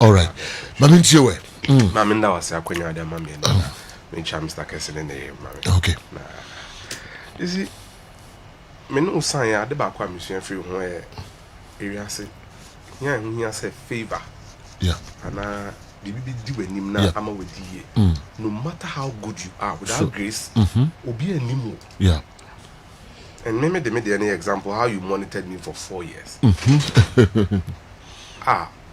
All right. Mami ntiwe. Mami nda wase akwenya ade mami nda. Me cha Mr. Kessene ne mami. Okay. You see, me no san ya ade ba kwa mission free ho area say. Here say favor. Yeah. Ana bibi di wanim na ama wadi ye. No matter how good you are without grace, obi animo. Yeah. And me any example how you monitored me for 4 years.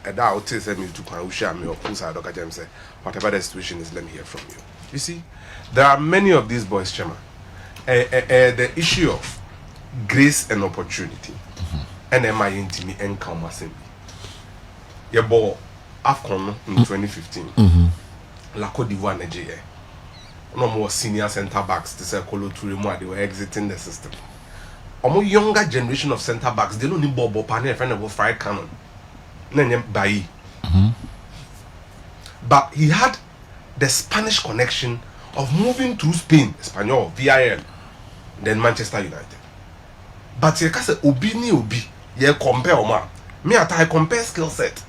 And that would tell me to come share me or pull side of Jam say, whatever the situation is, let me hear from you. You see, there are many of these boys, Chema. The issue of grace and opportunity, and am I into me and come assembly. Your ball AFCON in 2015, La Côte d'Ivoire, Nigeria. No more senior centre backs to say Kolo Toure, they were exiting the system. A more younger generation of centre backs, they don't need Bobo Pane, a friend of fried cannon. Bailly. But he had the Spanish connection of moving through Spain, Espanyol, VIL, then Manchester United. But you can say Obi ni Obi, you compare Oma. Me at I compare skill set.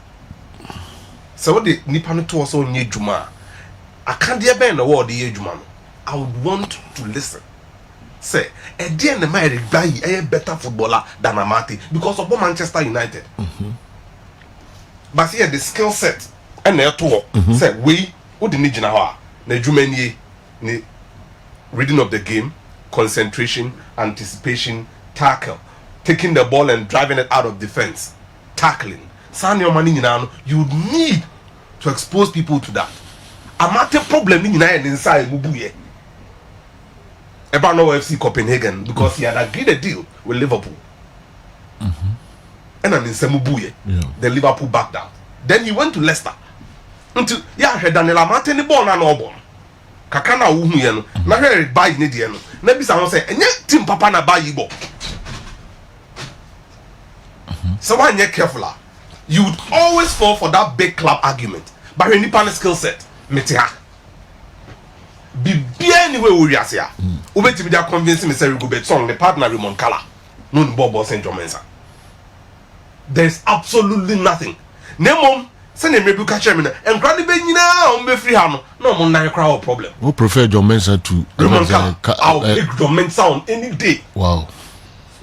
So what the Nipano to also nye Juma. I can't hear in the world the Juma. I would want to listen. Say, a dear the my Bailly a better footballer than Amati because of Manchester United. But here the skill set and their tour say we who the need now the Jumeni reading of the game, concentration, anticipation, tackle, taking the ball and driving it out of defense, tackling. Sanyo money you need to expose people to that. Amate problem inside Mubuye. About no FC Copenhagen because he had agreed a deal with Liverpool. And then in Semubuye, the Liverpool backed out. Then he went to Leicester. Until Daniel Amate ni born and all born. Kakana uhu yeno. Na here buy ni di yeno. Na bisa won say enye team papa na buy yibo. So when you're careful, you would always fall for that big club argument. But when you pan skill set, metiha. Be anyway we are here. Ubeti be there convincing me say we go bet song the partner Raymond Kala. No the Bobo Saint Jomensa. There's absolutely nothing. Nemom send him rebuke catch me and granny be nyina on be free hand. No mon na crowd problem. Who prefer Jomensa to Raymond Kala? I'll pick Jomensa on any day. Wow.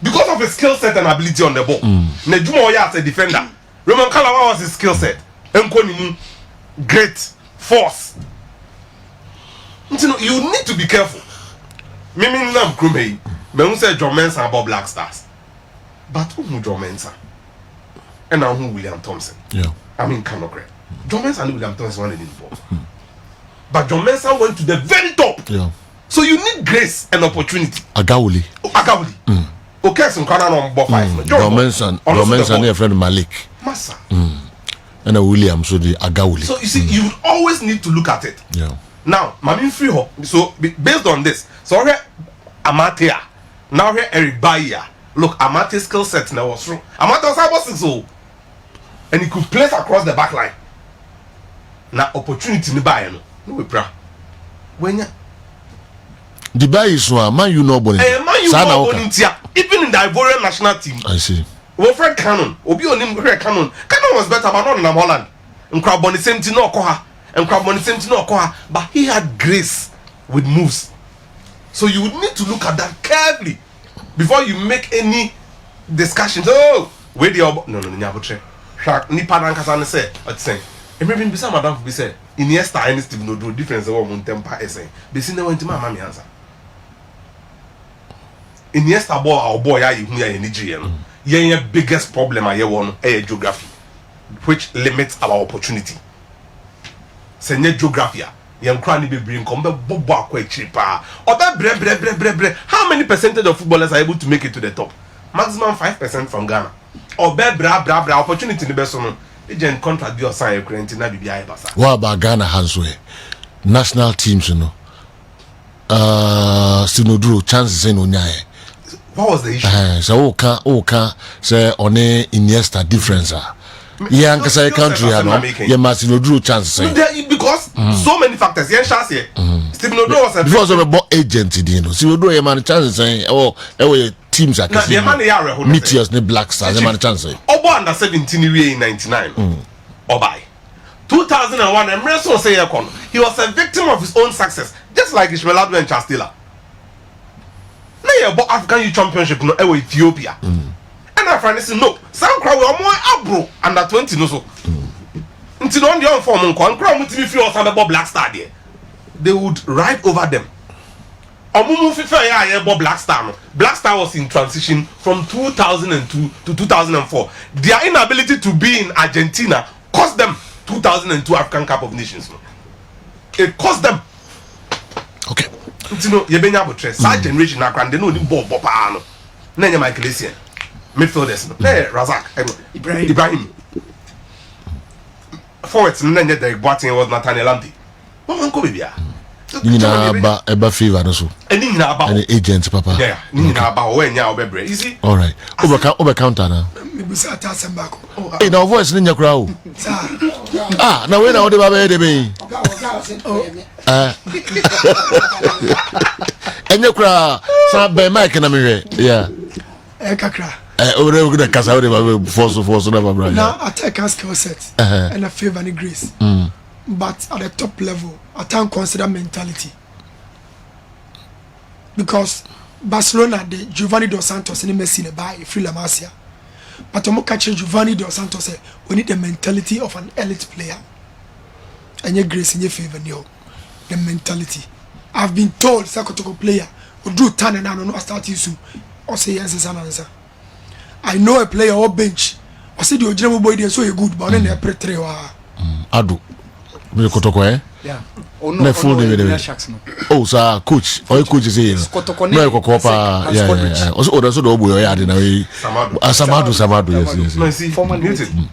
Because of his skill set and ability on the ball. Nejuma Oya as a defender. Raymond Kala was his skill set. Enkonimu great force. You need to be careful. Mimi nam krumei. Me who say John Mensah about Black Stars. But who John Mensah? And now who William Thompson? Yeah. I mean cannot correct. John Mensah and William Thompson wanted involved. But John Mensah went to the very top. Yeah. So you need grace and opportunity. Agawuli. Okay, some kind of number 5. John Mensah and your friend Malik. Massa. And a William, so the Agawuli. So you see, you would always need to look at it. Yeah. Now, Mami Freeho. So based on this, so here Amatea, now here Eric Bailly. Look, Amate's skill set now was through. Amate was about 6 old, and he could place across the back line. Now opportunity ni buy no we bra. When ya the buy is one man you know bonny. Man you know bonny even in the Ivorian national team. I see. Wilfred Cannon, Obi onim Cannon. Cannon was better, but not in Holland. And crab bonny same thing no koha. And crab bonny same thing no koha. But he had grace with moves. So you would need to look at that carefully before you make any discussions. Oh, where the no nyabotre. Shark nipa na nkasa ne say, what say? E me bin bisa madam be say, Iniesta and Steve no do difference e wo mun temper essay. Be sin na wanti ma me answer. Iniesta ball our boy ya hu ya Nigeria no. Yen biggest problem aye won e geography, which limits our opportunity. Senye geography yen kra ni bebre nkom be bobo akwa chipa oba bre. How many percentage of footballers are able to make it to the top? Maximum 5% from Ghana. Oba bra opportunity ni be so no agent contract bi osan e current na bibia e basa. What about Ghana hands way? National teams you know. Sinodro chances in onyaye. What was the issue? So okay say on Iniesta difference yeah, because I country yeah, Martinodro chance because so many factors. Yeah, chance here. Stephen Odro was a because of a ball agent, you know. Stephen Odro, man, chance saying, oh, teams are Meteors, the Black Stars, the man chance. Obo under 17 in 99. Obai. 2001, Emerson Seyekon, he was a victim of his own success, just like Ishmael Adu and Charles Taylor. Now you bought African Youth Championship no Ethiopia. And our friend said, no, some crowd were more abro under 20 no so. Until on the young form on crowd with me feel about Black Star there. They would ride over them. Omumu FIFA ya Black Star no. Black Star was in transition from 2002 to 2004. Their inability to be in Argentina cost them 2002 African Cup of Nations. No. It cost them. Okay. You know, you been able to say generation na they know the ball papa no. Na nya Michael Essien. Midfielders no. Na Razak, Ibrahim. Forwards na nya Derek Boateng was Nathaniel Lamptey. What man ko bibia? Ni na ba eba favor no so. Eni na ba. Any agent papa. Yeah, ni na ba we nya obebre. You see? All right. Over counter na. Me busa ta sembako. Eh na voice ni nya kura o. Ah, na we na ode ba be de be. Enya kura sa be mic na me hwe. Yeah. Kakra. Ore we good kasa we ba force na ba bra. Now attack and skill set and a favor and grace. But at the top level, I can't consider mentality. Because Barcelona, the Giovanni Dos Santos and Messi by free La Masia. But I'm catching Giovanni Dos Santos say we need the mentality of an elite player. And your grace in your favor, the mentality. I've been told Sakotoko player who do turn and I don't know start you or say yes is an answer. I know a player or bench. I said your general boy so you good, but then they pre Adu. Me Kotoko yeah. Oh no, oh sir, coach. Oh coach is here. No Kokopa. Yeah. Also that's the boy I na we. Samadu. Yes. No, see,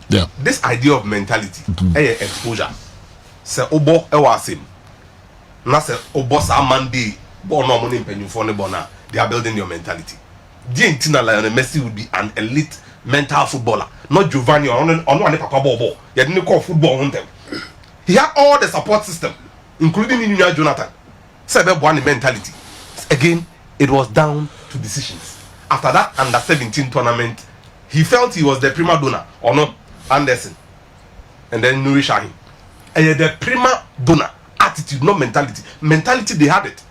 yeah. This idea of mentality, exposure. Say obo ewasim. Na say obo sa mandi bo no money mpenyufo ne bona. They are building your mentality. Dientina Lionel Messi would be an elite mental footballer, not Giovanni or no papa bobo. You didn't call football on them. He had all the support system, including Inuya Jonathan. Said one mentality. Again, it was down to decisions. After that under 17 tournament, he felt he was the prima donna, or not Anderson, and then Nuri Sahin. And the prima donna attitude, not mentality. Mentality, they had it.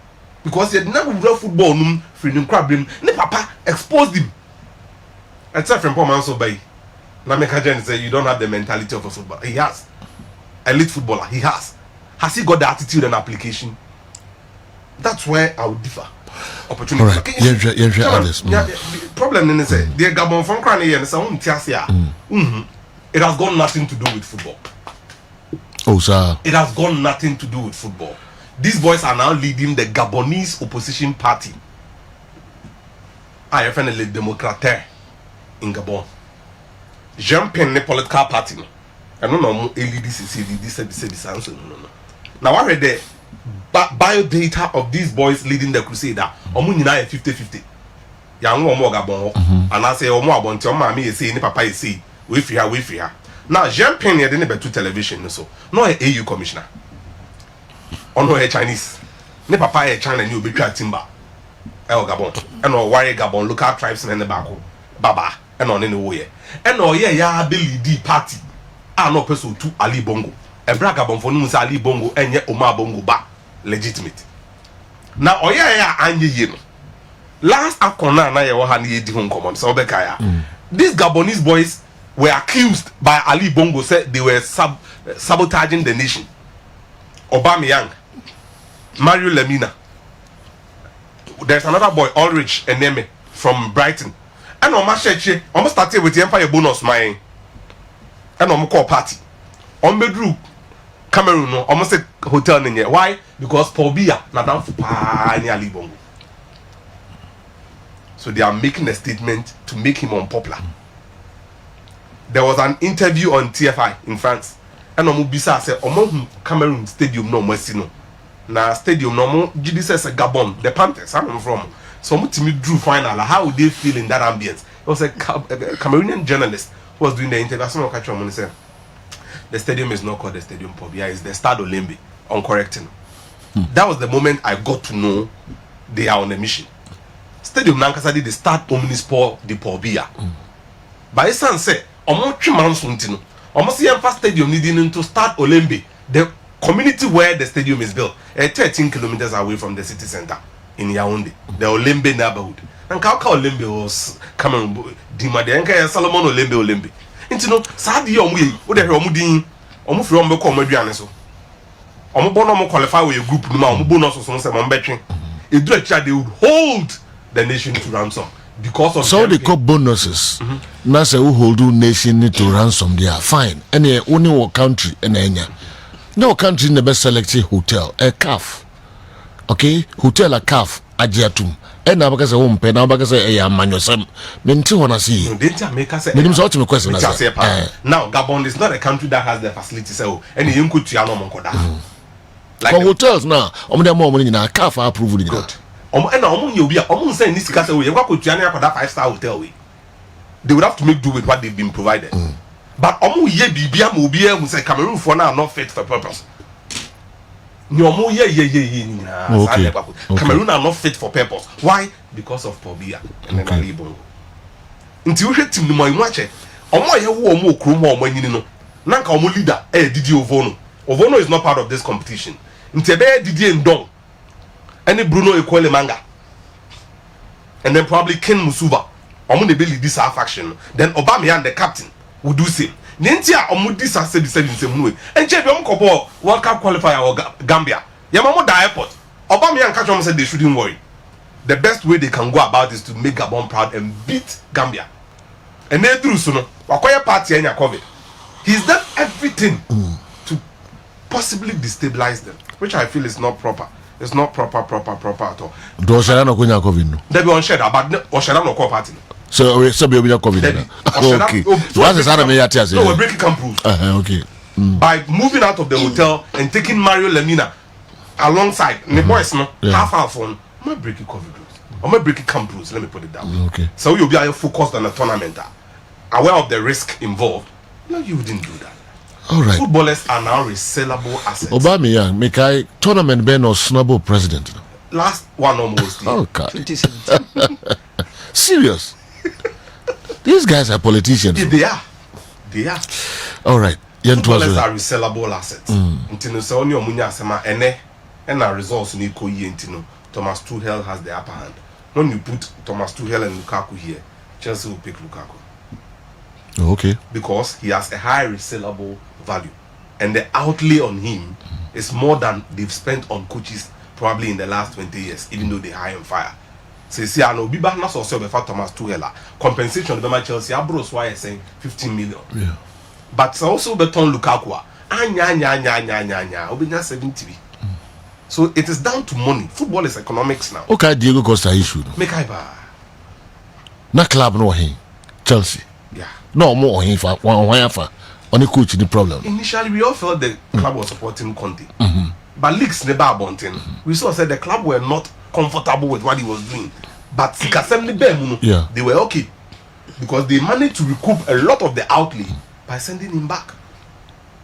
Because he had never real football, freedom crab him, ne papa exposed him. Except from Poman so by Nameka Jen say you don't have the mentality of a footballer. He has. Elite footballer, he has. Has he got the attitude and application? That's where I would differ. Opportunity. All right. The problem in say the Gabon from Crane and some it has got nothing to do with football. Oh sir. It has got nothing to do with football. These boys are now leading the Gabonese opposition party. I find a Democrater in Gabon. Jean-Pen the political party. I don't know this. Now I read the bio data of these boys leading the Crusader. Omunina 50-50. Young more Gabon. And I say Omo Abonti Omami is saying Papa is saying we free her. Now Jean-Pen here didn't be television so no AU commissioner. Ono a Chinese. Ne papa a China new be timber. El Gabon. And no warrior Gabon local tribes in the back. Baba. And on any way. And no ya be lead party. Ah no person to Ali Bongo. E bra Gabon for no Ali Bongo and ye Omar Bongo ba legitimate. Now ya anye ye no. Last akona na ye wo ha na ye di hon common so be kaya. These Gabonese boys were accused by Ali Bongo said they were sabotaging the nation. Aubameyang, Mario Lemina. There's another boy, Ulrich Eneme from Brighton. And almost started with the Empire bonus mine. And I'm call party. On Bedru, Cameroon, almost a hotel in here. Why? Because Paul Biya, Nadam Fupa, Ali Bongo. So they are making a statement to make him unpopular. There was an interview on TFI in France. And Bisa said, Cameroon Stadium no mercy no. Na stadium no more GD says Gabon, the Panthers, I'm from. So Mutimi drew final. How would they feel in that ambience? It was a Cameroonian journalist who was doing the interview. Someone catch him and said, the stadium is not called the Stadium Pobia, it's the Stade Olembe. On correcting. That was the moment I got to know they are on a mission. Stadium Nankasa did the Stade Omnisport de Pobia. By son say, Omo Chiman Suntino. almost the first stadium needing to start Olembe, the community where the stadium is built, 13 kilometers away from the city center in Yaoundé, the Olembe neighborhood. And how Olembe was coming, Dimadianka, Solomon Olembe. Into no, Sadi Omwe, what the Romudin, Omufrombo Comedianeso. Omobono qualify with a group, no bonus or some betting. If they would hold the nation to ransom because of so they call bonuses. Now say who hold the nation to ransom, they are fine. Any only one country in Enya. No country in the best selected hotel, a calf. Okay, hotel a calf, Ajiatum. And now because a home pen, now because a man yourself. Menti wanna see. Minimum ultimate question. Now Gabon is not a country that has the facilities. So any you could Tiano Monkoda. Like for hotels now, more money in a calf are approved. Good. And you'll be saying this castle. You go to Tiana for that 5-star hotel. They would have to make do with what they've been provided. But ye Bibia Mobia who say Cameroon for now not fit for purpose. No Okay. Cameroon are not fit for purpose. Why? Because of Pobia and then Alibo. Until you hit him, my watch it. Omo ye wo omo okrum ho omo nyini no. Nanka omo leader Didi Ovono. Ovono is not part of this competition. Ntebe Didi Ndong. Any Bruno Ekwele Manga. And then probably Ken Musuba. Omo de be lead this faction. Then Aubameyang the captain will do same. Nentia omo this said the same way. And check them couple World Cup qualifier or Gambia. Yamamo the airport. Aubameyang catch them said they shouldn't worry. The best way they can go about is to make Gabon proud and beat Gambia. And then through soon, Wakoya party and COVID. He's done everything to possibly destabilize them, which I feel is not proper. It's not proper at all. Do Oshara no kunya COVID? They be on Sheda, but Oshara no call party. So we be COVID. Okay. What's the sound of me at No, we're breaking camp rules. Okay. By moving out of the hotel and taking Mario Lemina alongside the boys, no half on. I'm not breaking COVID rules. I'm not breaking camp rules. Let me put it down. Okay. So you'll be focused on the tournament, aware of the risk involved. No, you didn't do that. All right. Footballers are now resellable assets. Aubameyang make I tournament Ben or snubble president. Last one almost. Oh God. 2017. Serious. These guys are politicians. Yeah, they are. All right. Footballers are resellable assets. Intino se only omunya asema ene na results ni ko yi intino. Thomas Tuchel has the upper hand. When you put Thomas Tuchel and Lukaku here, Chelsea will pick Lukaku. Okay. Because he has a high resellable value. And the outlay on him is more than they've spent on coaches probably in the last 20 years, even though they high on fire. So you see, I know Biba not also before Thomas Tuchel. Compensation of Chelsea, Abros why saying 15 million. Yeah. But also beton Lukaku. Anya, Obinya 70. So it is down to money. Football is economics now. Okay, Diego Costa issue. Make I buy. Na club no hin. Chelsea. Yeah. No more hin for one for only coach the problem. Initially we all felt the club was supporting Conte. But leaks never abundant. We saw said the club were not comfortable with what he was doing. But yeah, they were okay. Because they managed to recoup a lot of the outlay by sending him back.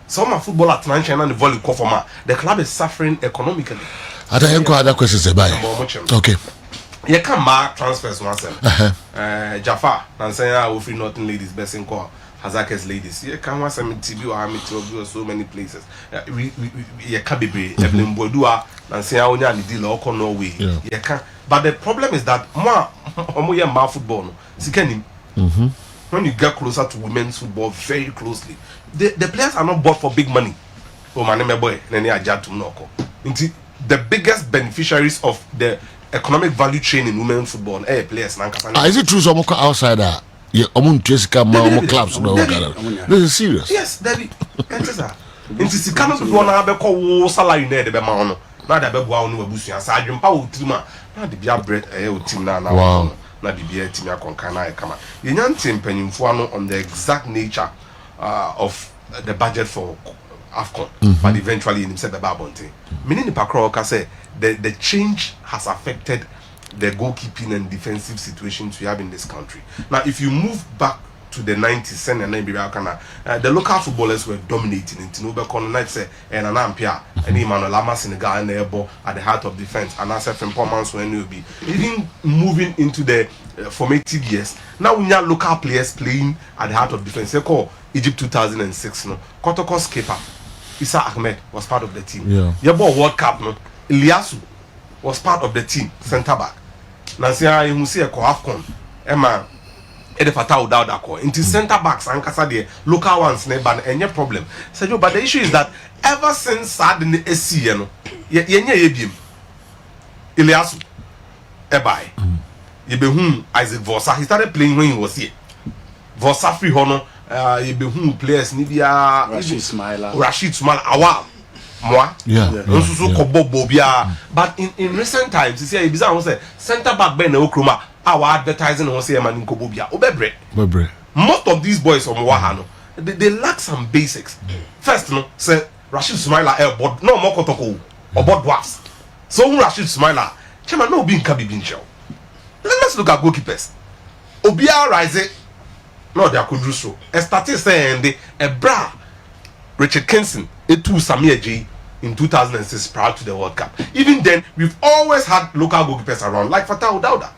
Some football at Financial and the volley for the club is suffering economically. I don't have other questions about okay. You can mark transfers once. Jaffa, and saying I will free nothing ladies, best in call Hazakes ladies. You can want some TV or Hamilton or so many places. You can be Evelyn Bodua and say I only need deal or Norway. You can, but the problem is that more football. When you get closer to women's football very closely, the players are not bought for big money. Oh my name boy, the biggest beneficiaries of the economic value chain in women's football players. Is it true some outsider? Yeah, clubs. This is serious. Yes, Daddy. It's the kind of people now be called salary ne de be ma no. Na de be bua no abusua sa adwempa wo tirima. Na de bia bread wo tim na na. Wow. Na de bia timi akonka na e kama. Ye nyante mpanyimfo ano on the exact nature of the budget for AFCON, but eventually in himself the Babonte. Meaning the Pakro say the change has affected the goalkeeping and defensive situations we have in this country. Now, if you move back to the 90s and the local footballers were dominating in Tinobe Night say and an ampere and Emmanuel Lama Senegal and Ebo at the heart of defense and as from performance when you'll be even moving into the formative years. Now we have local players playing at the heart of defense. They call Egypt 2006 no Kotoko's keeper Issa Ahmed was part of the team. Yeah. World Cup no Iliasu was part of the team, centre back. Nansia you see a AFCON Emma Edefata Udauda ko into centre backs and kasa the local ones ne ban any problem. So but the issue is that ever since Sadin SC no yenye yebiem Iliasu ebai yebehun Isaac Vosa he started playing when he was here. Vosa free hono yebehun players ni bia Rashid Smaila awal moi yeah. But in recent times you see bizarre say center back ben na okroma our advertising on say man nko bobia obebre most of these boys from Wahano they lack some basics. First no say Rashid Smaila airboard no more Kotoko or board dwarfs so Rashid Smaila chema no be nka bibi nchel. Let's look at goalkeepers Obia Rise no they could do so started saying the Ebra Richard Kenson etu Samir J in 2006 prior to the World Cup. Even then, we've always had local goalkeepers around, like Fatah Udauda.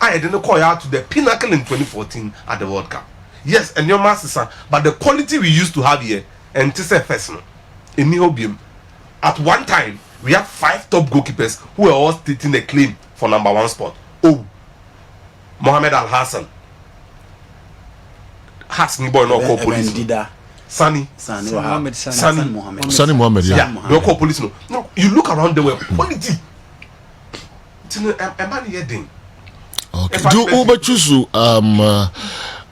I didn't call out to the pinnacle in 2014 at the World Cup. Yes, and your master, but the quality we used to have here, and to say personal, in Niobium, at one time, we had 5 top goalkeepers who were all stating a claim for #1 spot. Oh, Mohamed Al Hassan, Hassan boy, no call police. Sani Mohamed. Yeah, no call police. No, you look around the world, quality. A man here thing. Okay. Do Uber choose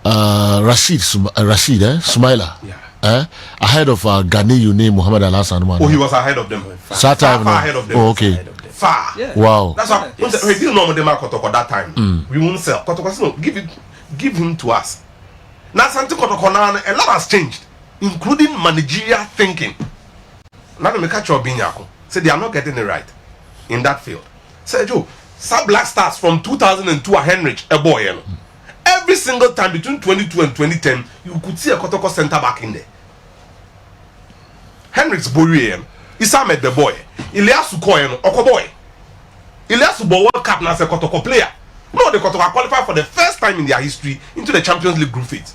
Rashid Smaila? Yeah. Ahead of Ghani name Mohamed Al Hassan. Oh, he was ahead of them. Far ahead of them. Oh, okay. Far. Yeah. Wow. That's why we didn't know the market Kotoko that time. We won't sell. Kotoko, no, give him to us. Now something Kotoko now a lot has changed, including managerial thinking. Now they catch your binyako. Say they are not getting it right in that field. Say Joe, some Black Stars from 2002 are Henrich, a boy. You know. Every single time between 22 and 2010, you could see a Kotoko center back in there. Henrich's boy, Issa met the boy. Iliasu Koyen, Oko boy. Iliasu Bo World Cup as a Kotoko player. No, the Kotoko qualified for the first time in their history into the Champions League group phase.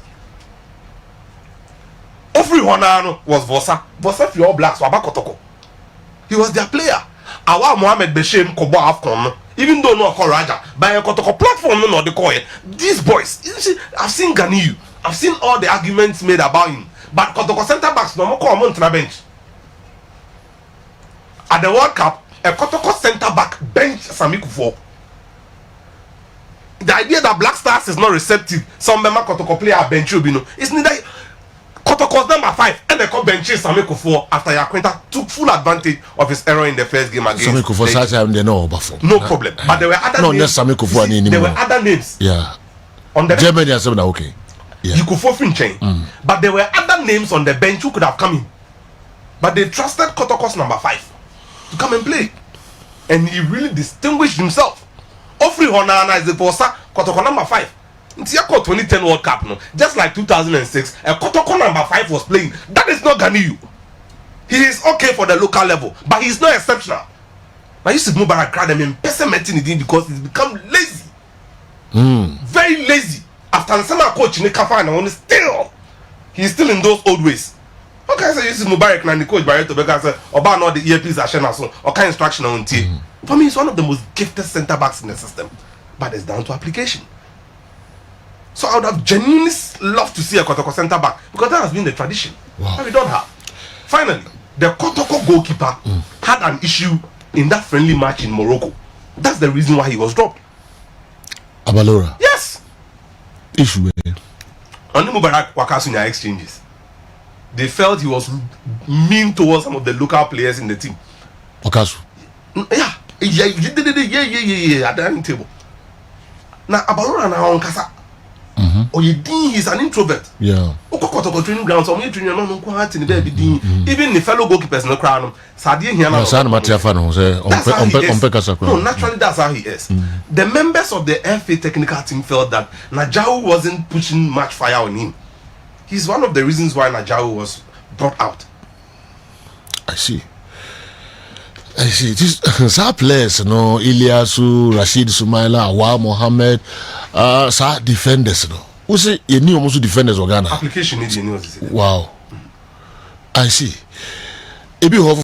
Ofri Honano was Vosa. Vosa for all Blacks, Waba Kotoko. He was their player. Awa Mohamed Beshem Kobo Afcon. Even though no Koraja, by a Kotoko platform, no, they call it. These boys, you see, I've seen Ganiyu. I've seen all the arguments made about him. But Kotoko centre backs no more come on to the bench. At the World Cup, a Kotoko centre back bench Sami Kufo. The idea that Black Stars is not receptive, some member Kotoko player bench Ubino, it's neither Kotoko's #5 and the bench Sami Kufo after Yakwenta took full advantage of his error in the first game against Sami Kufo such time they know about. No problem. But there were other names. Sami Kufo There were other names. Yeah. On the Germany has said okay. Yeah. Kufo Finchain. But there were other names on the bench who could have come in. But they trusted Kotoko's #5 to come and play. And he really distinguished himself. Ofri Honana is the Vosa, Kotoko #5. In the 2010 World Cup, no, just like 2006, a Kotoko #5 was playing. That is not Ganiyu. He is okay for the local level, but he is not exceptional. I used to Mubarak crowd him in Pessementin because he's become lazy. Very lazy. After the coach in the Kafana, he's still in those old ways. Okay, so you see Mubarak and the coach Barreto because about not the earpiece are sharing so or kind instruction on T. For me, it's one of the most gifted centre backs in the system, but it's down to application. So I would have genuinely loved to see a Kotoko centre back because that has been the tradition. Wow. But we don't have. Finally, the Kotoko goalkeeper had an issue in that friendly match in Morocco. That's the reason why he was dropped. Abalora. Yes. Issue. On the Mubarak Wakasunya exchanges, they felt he was mean towards some of the local players in the team. Wakasu. Yeah, at the dining table. Now Abalora now on Kasa. He's an introvert. Yeah. Training ground, so training no quite in the baby. Even the fellow goalkeepers no crown. Sadie here now. No, naturally that's how he is. The members of the FA technical team felt that Najahu wasn't pushing much fire on him. He's one of the reasons why Najahu was brought out. I see. Some players, Iliasu, Rashid Smaila, Awa Mohammed, some defenders, we say you need almost defenders of Ghana application need you know. wow I see ebi